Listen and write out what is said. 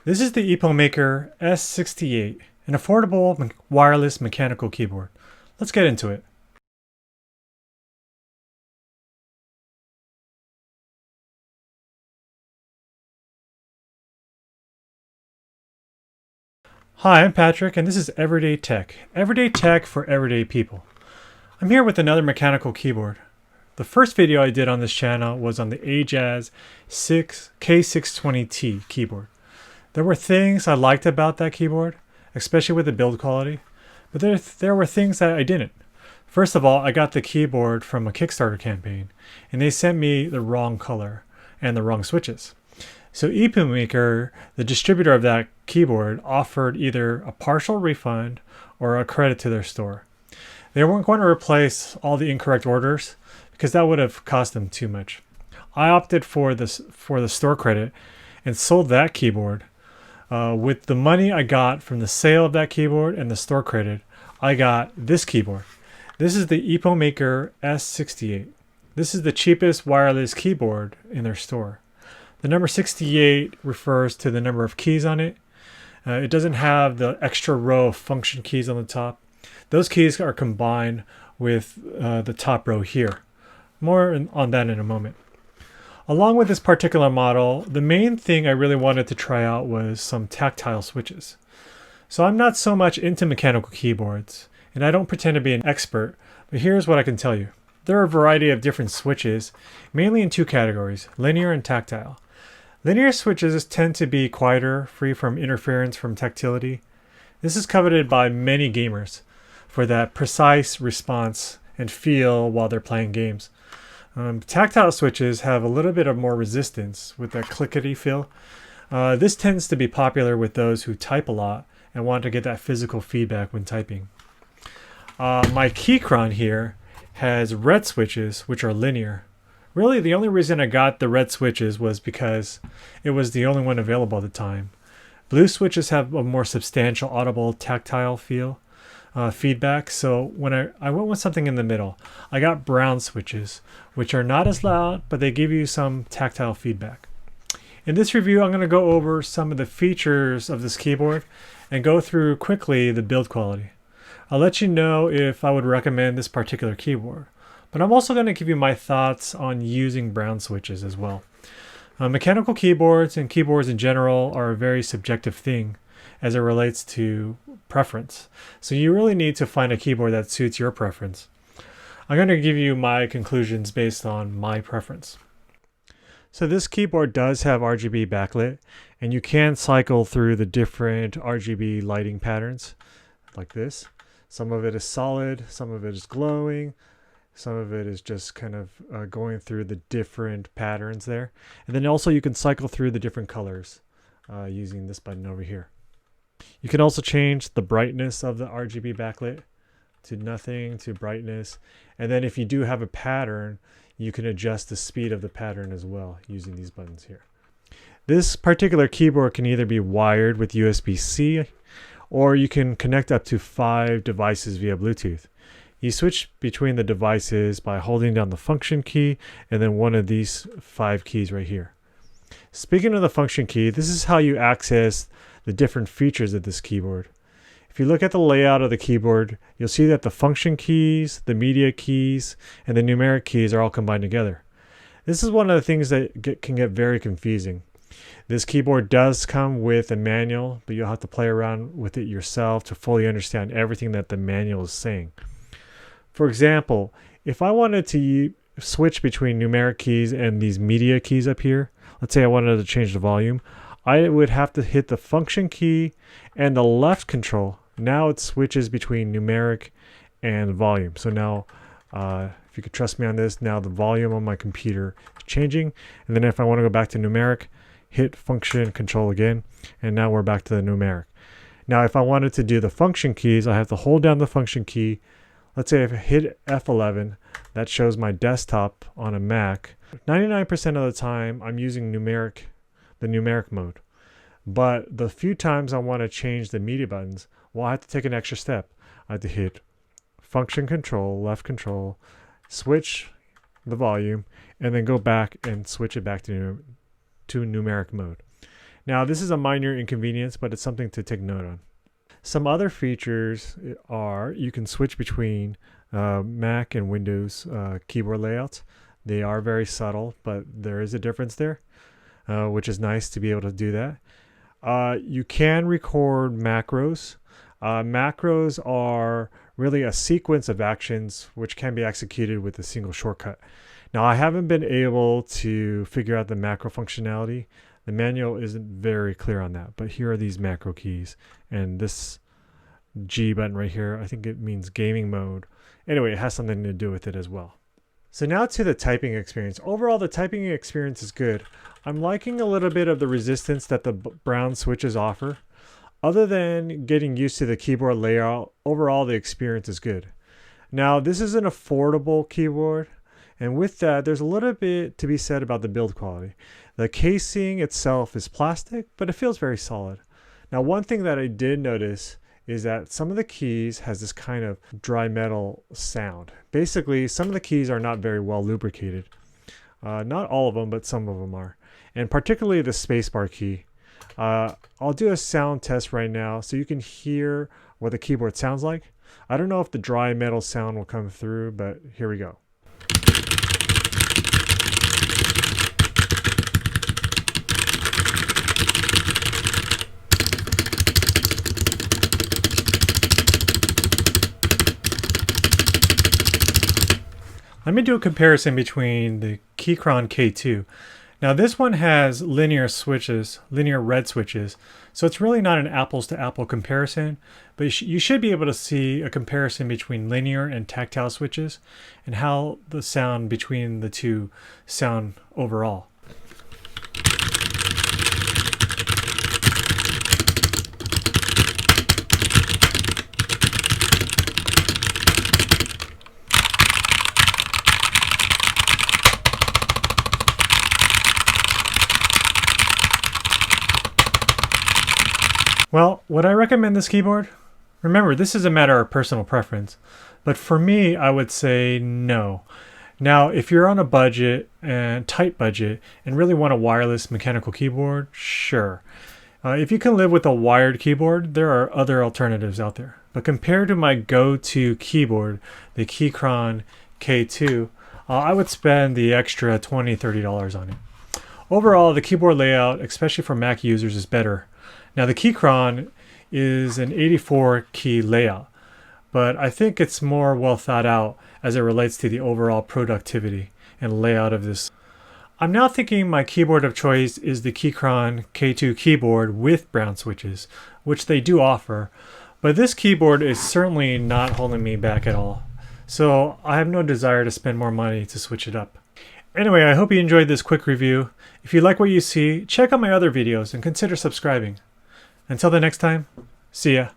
This is the Epomaker S68, an affordable wireless mechanical keyboard. Let's get into it. Hi, I'm Patrick, and this is Everyday Tech. Everyday Tech for everyday people. I'm here with another mechanical keyboard. The first video I did on this channel was on the Ajaz K620T keyboard. There were things I liked about that keyboard, especially with the build quality, but there were things that I didn't. First of all, I got the keyboard from a Kickstarter campaign, and they sent me the wrong color and the wrong switches. So Epomaker, the distributor of that keyboard, offered either a partial refund or a credit to their store. They weren't going to replace all the incorrect orders because that would have cost them too much. I opted for the store credit and sold that keyboard. With the money I got from the sale of that keyboard and the store credit, I got this keyboard. This is the Epomaker S68. This is the cheapest wireless keyboard in their store. The number 68 refers to the number of keys on it. It doesn't have the extra row of function keys on the top. Those keys are combined with the top row here. More on that in a moment. Along with this particular model, the main thing I really wanted to try out was some tactile switches. So I'm not so much into mechanical keyboards, and I don't pretend to be an expert, but here's what I can tell you. There are a variety of different switches, mainly in two categories, linear and tactile. Linear switches tend to be quieter, free from interference from tactility. This is coveted by many gamers for that precise response and feel while they're playing games. Tactile switches have a little bit of more resistance with that clickety feel. This tends to be popular with those who type a lot and want to get that physical feedback when typing. My Keychron here has red switches, which are linear. Really, the only reason I got the red switches was because it was the only one available at the time. Blue switches have a more substantial audible tactile feel. Feedback, so when I went with something in the middle. I got brown switches, which are not as loud, but they give you some tactile feedback. In this review, I'm going to go over some of the features of this keyboard and go through quickly the build quality. I'll let you know if I would recommend this particular keyboard, but I'm also going to give you my thoughts on using brown switches as well. Mechanical keyboards and keyboards in general are a very subjective thing as it relates to preference. So you really need to find a keyboard that suits your preference. I'm going to give you my conclusions based on my preference. So this keyboard does have RGB backlit, and you can cycle through the different RGB lighting patterns like this. Some of it is solid, some of it is glowing, some of it is just kind of going through the different patterns there. And then also you can cycle through the different colors using this button over here. You can also change the brightness of the RGB backlit to nothing, to brightness. And then if you do have a pattern, you can adjust the speed of the pattern as well using these buttons here. This particular keyboard can either be wired with USB-C or you can connect up to 5 devices via Bluetooth. You switch between the devices by holding down the function key and then one of these 5 keys right here. Speaking of the function key, this is how you access the different features of this keyboard. If you look at the layout of the keyboard, you'll see that the function keys, the media keys, and the numeric keys are all combined together. This is one of the things that can get very confusing. This keyboard does come with a manual, but you'll have to play around with it yourself to fully understand everything that the manual is saying. For example, if I wanted to switch between numeric keys and these media keys up here, let's say I wanted to change the volume, I would have to hit the function key and the left control. Now it switches between numeric and volume. So now, if you could trust me on this, now the volume on my computer is changing. And then if I want to go back to numeric, hit function control again. And now we're back to the numeric. Now if I wanted to do the function keys, I have to hold down the function key. Let's say if I hit F11, that shows my desktop on a Mac. 99% of the time I'm using the numeric mode. But the few times I want to change the media buttons, well, I have to take an extra step. I have to hit function control, left control, switch the volume, and then go back and switch it back to numeric mode. Now this is a minor inconvenience, but it's something to take note on. Some other features are you can switch between Mac and Windows keyboard layouts. They are very subtle, but there is a difference there, which is nice to be able to do that. You can record macros. Macros are really a sequence of actions which can be executed with a single shortcut. Now, I haven't been able to figure out the macro functionality. The manual isn't very clear on that, but here are these macro keys, and this G button right here, I think it means gaming mode. Anyway, it has something to do with it as well. So now to the typing experience. Overall, the typing experience is good. I'm liking a little bit of the resistance that the brown switches offer. Other than getting used to the keyboard layout, overall the experience is good. Now, this is an affordable keyboard, and with that, there's a little bit to be said about the build quality. The casing itself is plastic, but it feels very solid. Now, one thing that I did notice is that some of the keys has this kind of dry metal sound. Basically, some of the keys are not very well lubricated. Not all of them, but some of them are. And particularly the spacebar key. I'll do a sound test right now so you can hear what the keyboard sounds like. I don't know if the dry metal sound will come through, but here we go. Let me do a comparison between the Keychron K2. Now this one has linear switches, linear red switches, so it's really not an apples to apple comparison, but you should be able to see a comparison between linear and tactile switches and how the sound between the two sound overall. Well, would I recommend this keyboard? Remember, this is a matter of personal preference, but for me, I would say no. Now, if you're on a budget, and tight budget, and really want a wireless mechanical keyboard, sure. If you can live with a wired keyboard, there are other alternatives out there. But compared to my go-to keyboard, the Keychron K2, I would spend the extra $20, $30 on it. Overall, the keyboard layout, especially for Mac users, is better. Now the Keychron is an 84 key layout, but I think it's more well thought out as it relates to the overall productivity and layout of this. I'm now thinking my keyboard of choice is the Keychron K2 Keyboard with brown switches, which they do offer, but this keyboard is certainly not holding me back at all. So I have no desire to spend more money to switch it up. Anyway, I hope you enjoyed this quick review. If you like what you see, check out my other videos and consider subscribing. Until the next time, see ya.